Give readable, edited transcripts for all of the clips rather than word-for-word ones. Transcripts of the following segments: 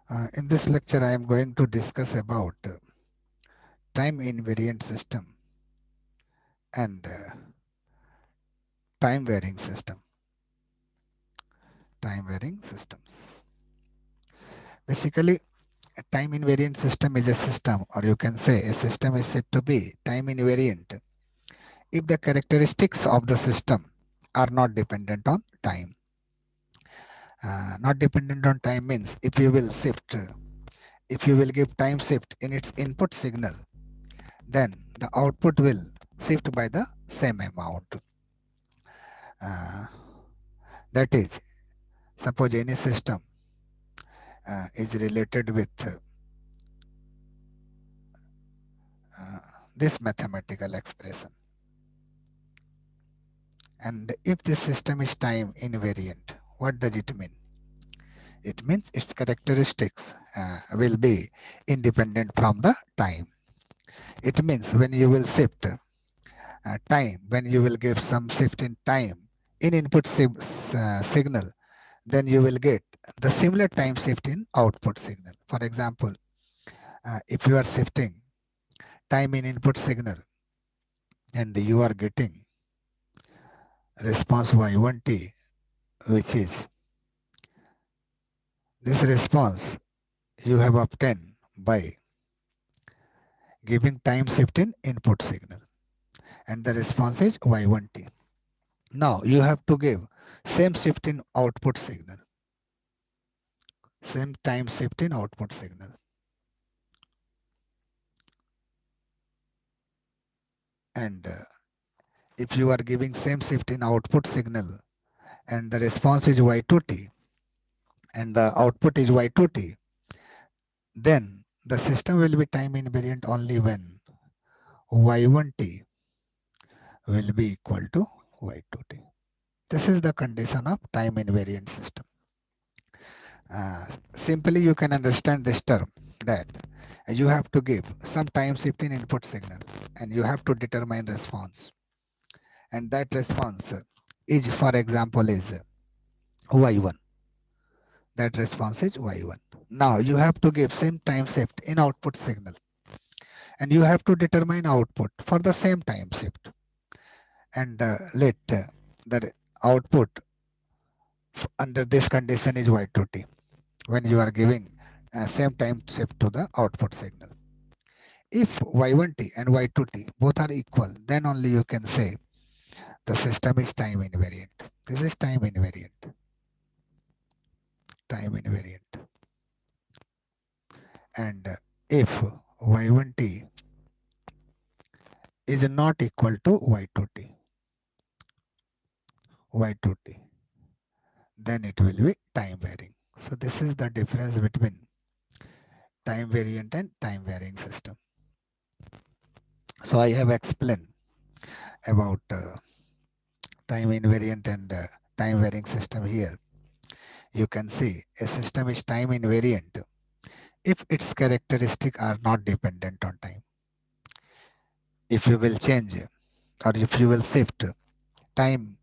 In this lecture, I am going to discuss about time invariant system and time varying system. Time varying systems. Basically, a time invariant system is a system, or you can say a system is said to be time invariant if the characteristics of the system are not dependent on time. Not dependent on time means if you will give time shift in its input signal, then the output will shift by the same amount. Uh, that is, suppose any system is related with uh, this mathematical expression. And if this system is time invariant, what does it mean? It means its characteristics will be independent from the time. It means when you will shift time, when you will give some shift in time in input signal, then you will get the similar time shift in output signal. For example, if you are shifting time in input signal and you are getting response y1t, which is this response you have obtained by giving time shift in input signal, and the response is y1t. Now you have to give same shift in output signal, same time shift in output signal, and if you are giving same shift in output signal and the response is y2t and the output is y2t, then the system will be time invariant only when y1t will be equal to y2t. This is the condition of time invariant system. Uh, Simply you can understand this term that you have to give some time shift in input signal and you have to determine response, and that response is, for example, is y1. That response is y1. Now you have to give same time shift in output signal and you have to determine output for the same time shift, and let the output under this condition is y2t when you are giving same time shift to the output signal. If y1t and y2t both are equal, then only you can say the system is time invariant. This is time invariant. Time invariant. And if y1t is not equal to y2t, then it will be time varying. So this is the difference between time variant and time varying system. So I have explained about time invariant and time varying system here. You can see a system is time invariant if its characteristics are not dependent on time. If you will change or if you will shift time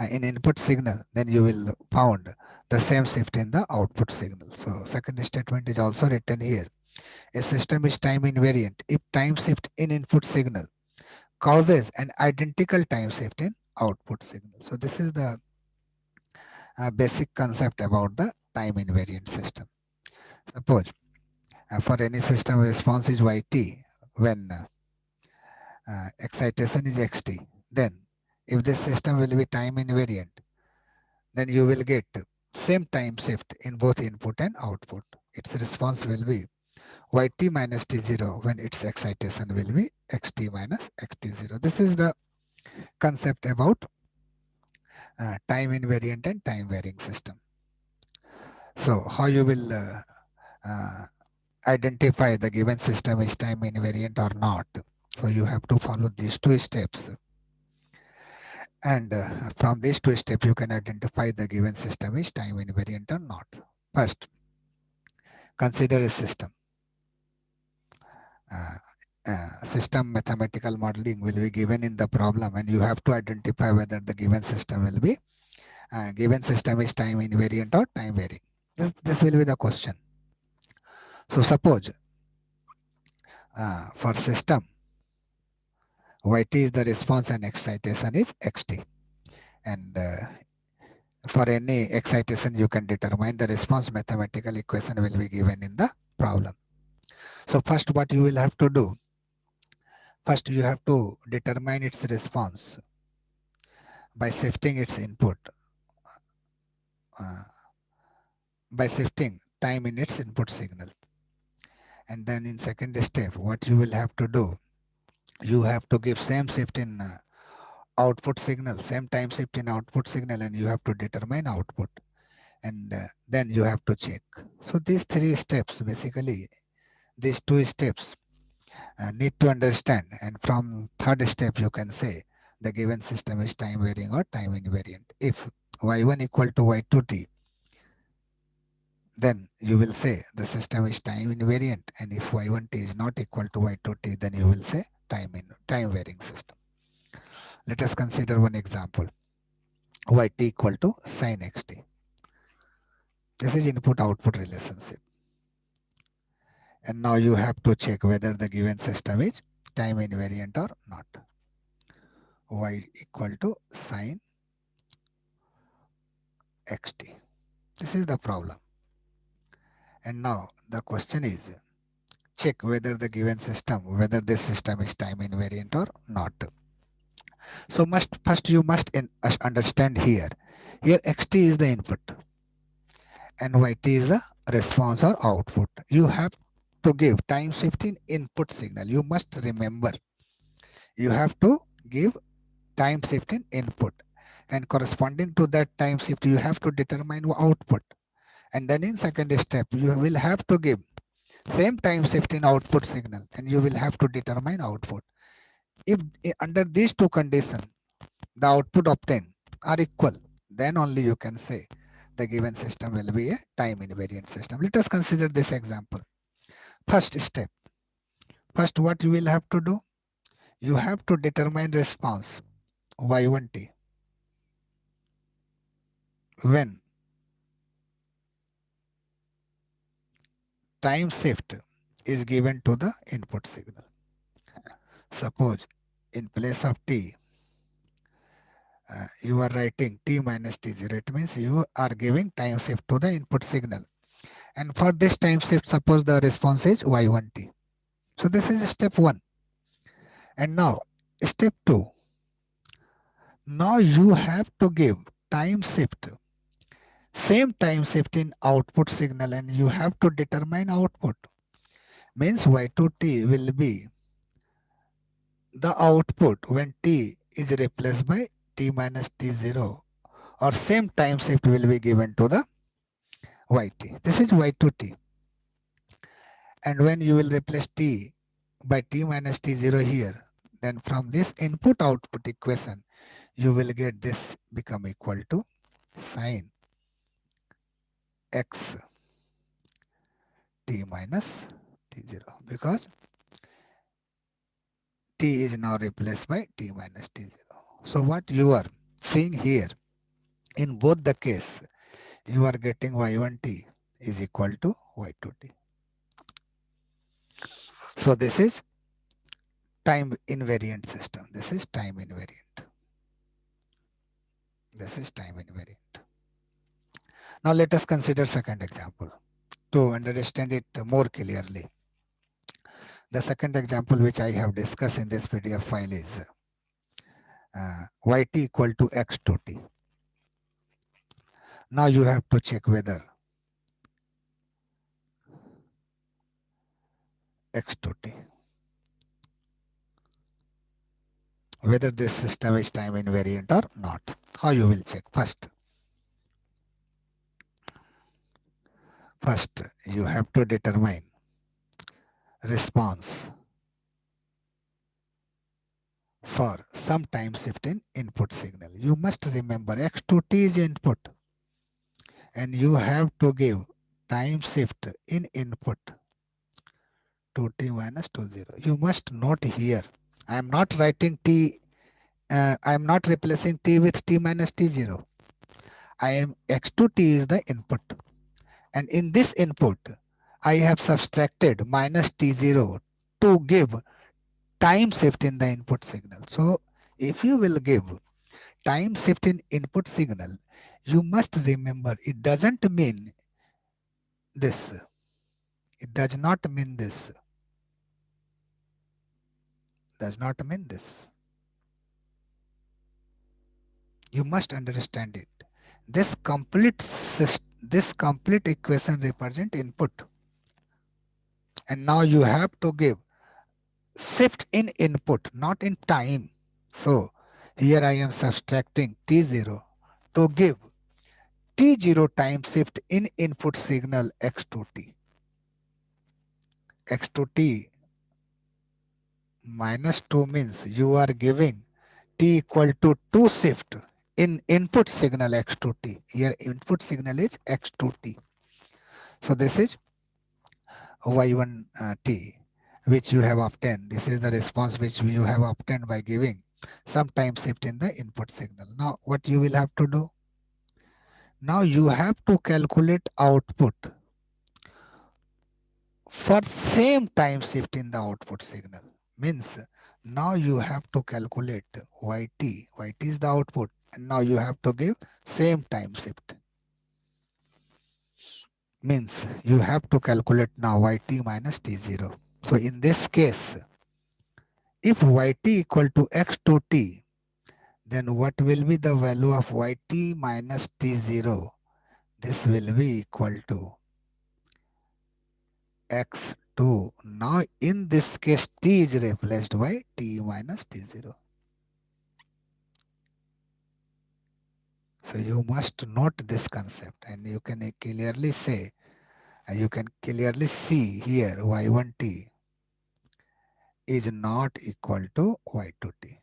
in input signal, then you will found the same shift in the output signal. So second statement is also written here. A system is time invariant if time shift in input signal causes an identical time shift in output signal. So this is the basic concept about the time invariant system. Suppose for any system response is yt when excitation is xt, then if this system will be time invariant, then you will get same time shift in both input and output. Its response will be yt minus t0 when its excitation will be xt minus xt0. This is the concept about time invariant and time varying system. So how you will uh, identify the given system is time invariant or not? So you have to follow these two steps. And from these two steps, you can identify the given system is time invariant or not. First, consider a system. System mathematical modeling will be given in the problem, and you have to identify whether the given system will be given system is time invariant or time varying. This will be the question. So suppose for system, yt is the response and excitation is xt. And for any excitation, you can determine the response mathematical equation will be given in the problem. So first what you will have to do, first you have to determine its response by shifting its input, uh, by shifting time in its input signal. And then in second step, what you will have to do, you have to give same shift in output signal, same time shift in output signal, and you have to determine output. And then you have to check. So these three steps, basically, these two steps need to understand. And from third step, you can say the given system is time varying or time invariant. If y1 equal to y2t, then you will say the system is time invariant, and if y1t is not equal to y2t, then you will say time varying system. Let us consider one example. Yt equal to sin xt. This is input output relationship. And now you have to check whether the given system is time invariant or not. Y equal to sin xt. This is the problem. And now the question is, check whether the given system, whether this system is time invariant or not. So first you must understand here. Here xt is the input and yt is the response or output. You have to give time shift in input signal. You must remember. You have to give time shift in input, and corresponding to that time shift you have to determine output. And then in second step you will have to give same time shift in output signal, and you will have to determine output. If under these two conditions the output obtained are equal, then only you can say the given system will be a time invariant system. Let us consider this example. First step. First, what you will have to do? You have to determine response y1t when time shift is given to the input signal. Suppose in place of t, you are writing t minus t0. It means you are giving time shift to the input signal. And for this time shift, suppose the response is y1t. So this is step 1. And now step 2. Now you have to give time shift, same time shift in output signal, and you have to determine output. Means y2t will be the output when t is replaced by t minus t0, or same time shift will be given to the yt. This is y2t. And when you will replace t by t minus t0 here, then from this input output equation you will get this become equal to sin x t minus t0, because t is now replaced by t minus t0. So what you are seeing here, in both the case, you are getting y1t is equal to y2t. So this is time invariant system. This is time invariant. This is time invariant. Now let us consider second example to understand it more clearly. The second example which I have discussed in this PDF file is yt equal to x to t. Now you have to check whether x to t, whether this system is time invariant or not. How you will check? First you have to determine response for some time shift in input signal. You must remember x to t is input, and you have to give time shift in input to t minus to 0. You must note here, I am not writing t, I am not replacing t with t minus t0. I am x to t is the input, and in this input I have subtracted minus T0 to give time shift in the input signal. So if you will give time shift in input signal, you must remember it doesn't mean this. It does not mean this. Does not mean this. You must understand it. This complete equation represent input, and now you have to give shift in input, not in time. So here I am subtracting T0 to give T0 time shift in input signal X to T. X to T minus 2 means you are giving T equal to 2 shift in input signal X to T. Here input signal is X to T. So this is Y1T which you have obtained. This is the response which you have obtained by giving some time shift in the input signal. Now what you will have to do? Now you have to calculate output for same time shift in the output signal. Means now you have to calculate yt is the output, and now you have to give same time shift. Means you have to calculate now yt minus t0. So in this case, if yt equal to x to t, then what will be the value of yt minus t0? This will be equal to x2. Now in this case t is replaced by t minus t0. So you must note this concept, and you can clearly say, you can clearly see here y1t is not equal to y2t.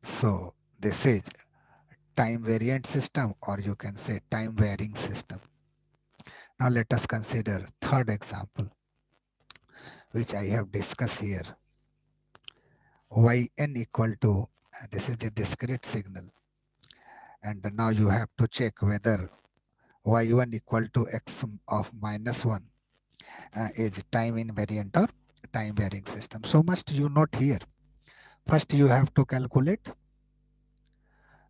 So this is time variant system, or you can say time varying system. Now let us consider third example which I have discussed here. Yn equal to, this is a discrete signal, and now you have to check whether y1 equal to x of minus 1 is time invariant or time varying system. So must you note here. First you have to calculate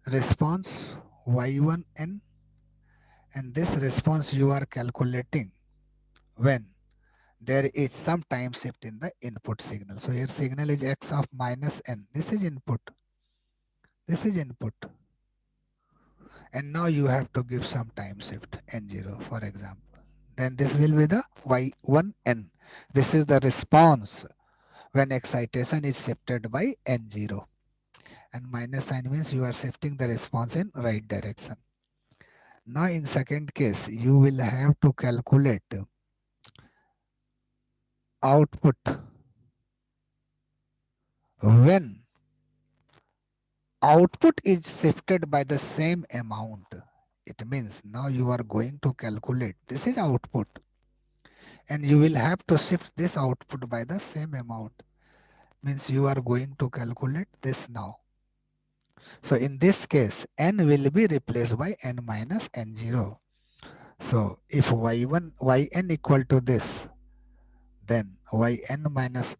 response y1n, and this response you are calculating when there is some time shift in the input signal. So here signal is x of minus n. This is input. This is input. And now you have to give some time shift n0, for example. Then this will be the y1n. This is the response when excitation is shifted by n0. And minus sign means you are shifting the response in right direction. Now in second case, you will have to calculate output when output is shifted by the same amount. It means now you are going to calculate, this is output, and you will have to shift this output by the same amount. Means you are going to calculate this now. So in this case, n will be replaced by n minus n0. So if yn equal to this, then yn minus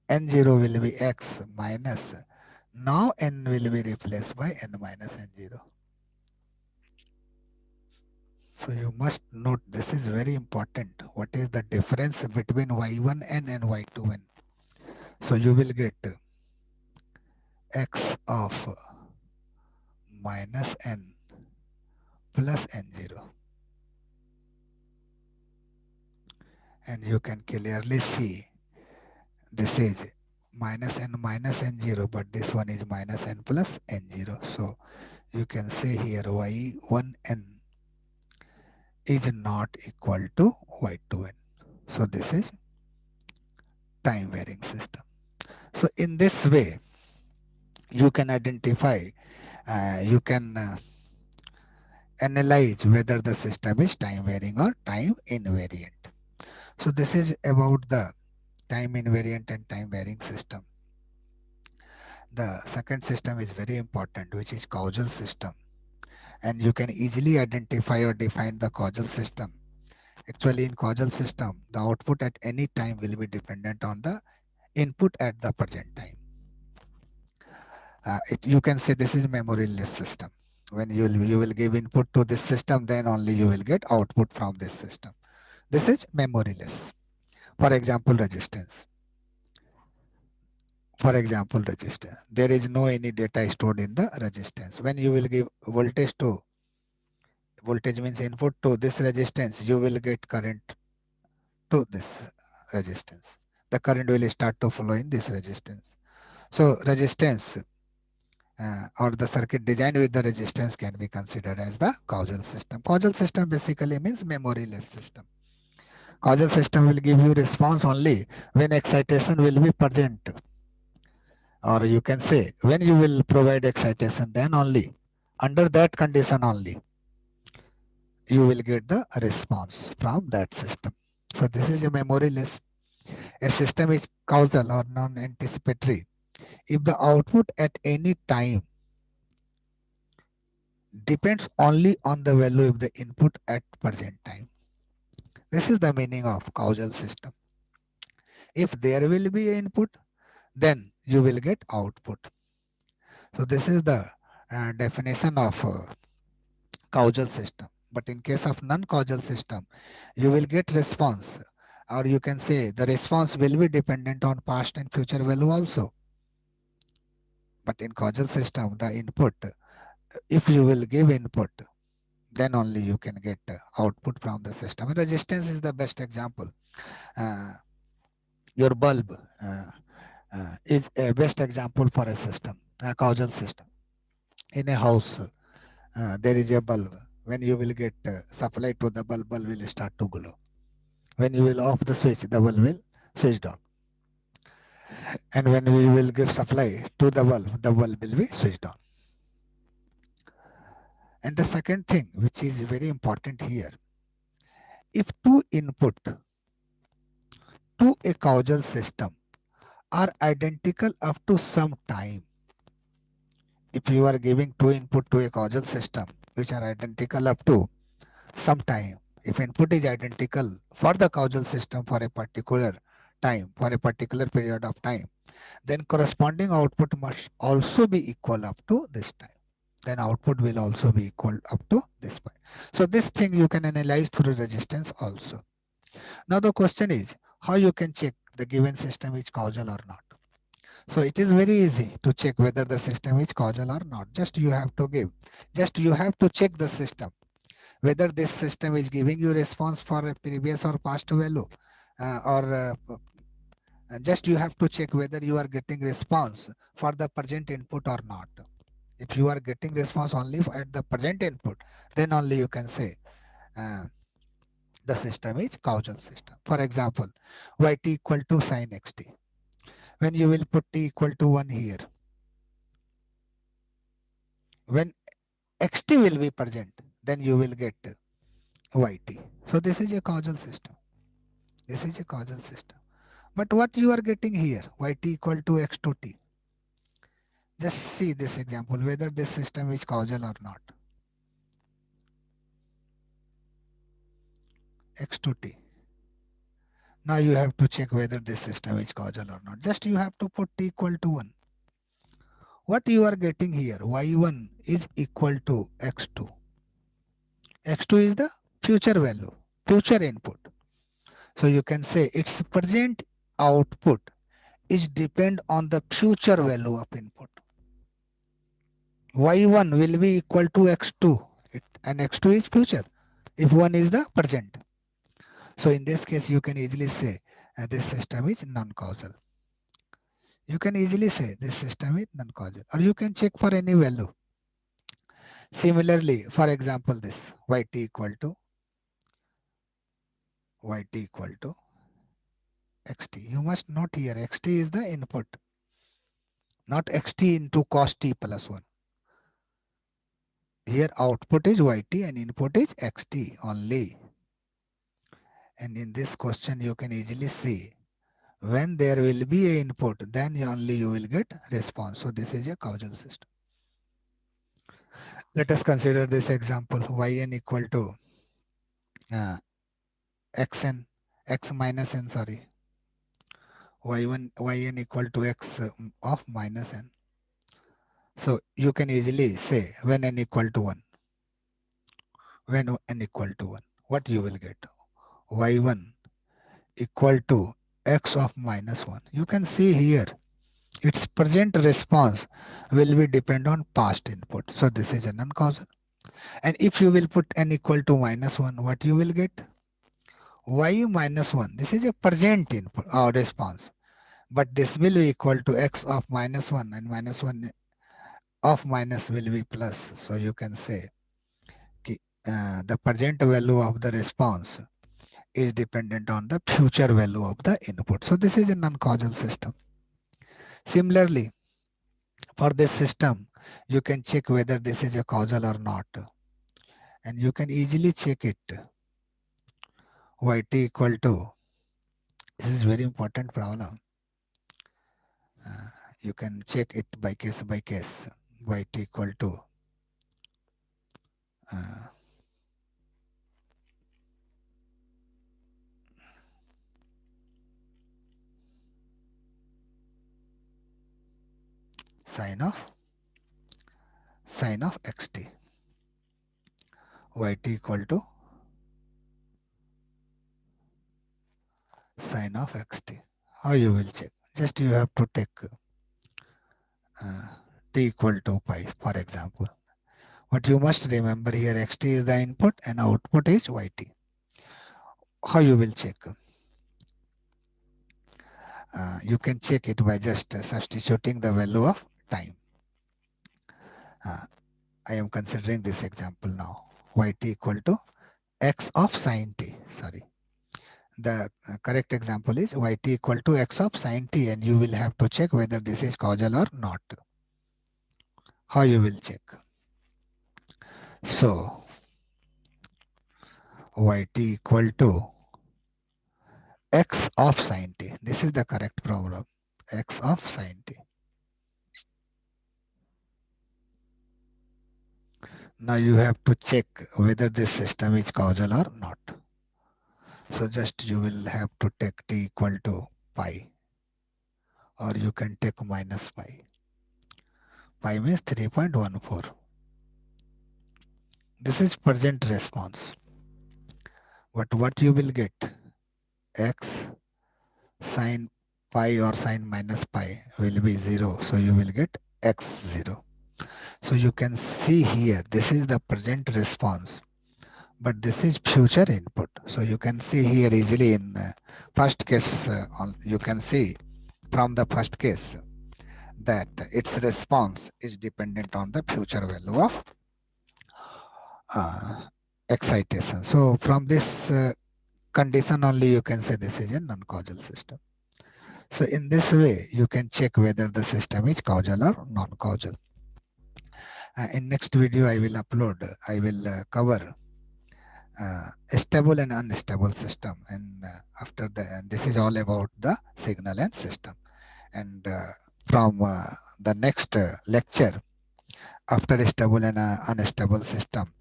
n0 will be x minus, now n will be replaced by n minus n0. So you must note, this is very important. What is the difference between y1n and y2n? So you will get x of minus n plus n0. And you can clearly see this is minus n0, but this one is minus n plus n0. So you can say here y1n is not equal to y2n. So this is time varying system. So in this way, you can identify, you can analyze whether the system is time varying or time invariant. So this is about the time invariant and time varying system. The second system is very important, which is causal system. and you can easily identify or define the causal system. Actually, in causal system, the output at any time will be dependent on the input at the present time. You can say this is memoryless system. When you will give input to this system, then only you will get output from this system. This is memoryless. For example, resistance. For example, resistance. There is no any data stored in the resistance. When you will give voltage means input to this resistance, you will get current to this resistance. The current will start to flow in this resistance. So resistance or the circuit designed with the resistance can be considered as the causal system. Causal system basically means memoryless system. Causal system will give you response only when excitation will be present, or you can say when you will provide excitation, then only under that condition only you will get the response from that system. So this is a memoryless. A system is causal or non-anticipatory if the output at any time depends only on the value of the input at present time. This is the meaning of causal system. If there will be an input, then you will get output. So this is the definition of causal system. But in case of non-causal system, you will get response, or you can say the response will be dependent on past and future value also. But in causal system, the input, if you will give input, then only you can get output from the system. And resistance is the best example. Uh, your bulb is a best example for a system, a causal system. In a house, there is a bulb. When you will get supply to the bulb will start to glow. When you will off the switch, the bulb will switch down. And when we will give supply to the bulb will be switched on. And the second thing, which is very important here, if two input to a causal system are identical up to some time, if you are giving two input to a causal system which are identical up to some time, if input is identical for the causal system for a particular time, for a particular period of time, then corresponding output must also be equal up to this time. Then output will also be equal up to this point. So this thing you can analyze through resistance also. Now the question is how you can check the given system is causal or not. So it is very easy to check whether the system is causal or not. Just you have to check the system, whether this system is giving you response for a previous or past value, or just you have to check whether you are getting response for the present input or not. If you are getting response only at the present input, then only you can say uh, the system is causal system. For example, yt equal to sine xt. When you will put t equal to 1 here, when xt will be present, then you will get yt. So this is a causal system. This is a causal system. But what you are getting here, yt equal to x to t. Just see this example, whether this system is causal or not. X to t. Now you have to check whether this system is causal or not. Just you have to put t equal to 1. What you are getting here, y1 is equal to x2. x2 is the future value, future input. So you can say its present output is depend on the future value of input. y1 will be equal to x2, and x2 is future if 1 is the present. So in this case, you can easily say this system is non-causal. You can easily say this system is non-causal, or you can check for any value. Similarly, for example, this yt equal to xt. You must note here xt is the input, not xt into cos t plus 1. Here output is yt and input is xt only. And in this question, you can easily see when there will be a input, then only you will get response. So this is a causal system. Let us consider this example, yn equal to uh, xn, x minus n, sorry, yn equal to x of minus n. So you can easily say when n equal to 1, when n equal to 1, what you will get? Y1 equal to x of minus 1. You can see here, its present response will be depend on past input. So this is a non-causal. And if you will put n equal to minus 1, what you will get? Y minus 1. This is a present input or response. But this will be equal to x of minus 1, and minus 1 of minus will be plus. So you can say the present value of the response is dependent on the future value of the input. So this is a non-causal system. Similarly, for this system, you can check whether this is a causal or not. And you can easily check it. Yt equal to, this is very important problem. You can check it by case by case. Yt equal to sine of xt. Yt equal to sine of xt. How you will check? Just you have to take t equal to pi, for example. But you must remember here xt is the input and output is yt. How you will check? You can check it by just substituting the value of time. I am considering this example now. Yt equal to x of sine t. Sorry. The correct example is yt equal to x of sine t, and you will have to check whether this is causal or not. How you will check? So yt equal to x of sine t. This is the correct problem. X of sine t. Now you have to check whether this system is causal or not. So just you will have to take t equal to pi, or you can take minus pi. Pi means 3.14. This is present response. But what you will get? X sine pi or sine minus pi will be 0. So you will get x0. So you can see here, this is the present response, but this is future input. So you can see here easily in the first case, you can see from the first case that its response is dependent on the future value of excitation. So from this condition only you can say this is a non-causal system. So in this way, you can check whether the system is causal or non-causal. In next video, I will cover stable and unstable system, and after that, this is all about the signal and system. And from the next lecture, after stable and unstable system,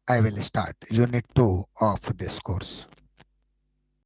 I will start unit 2 of this course.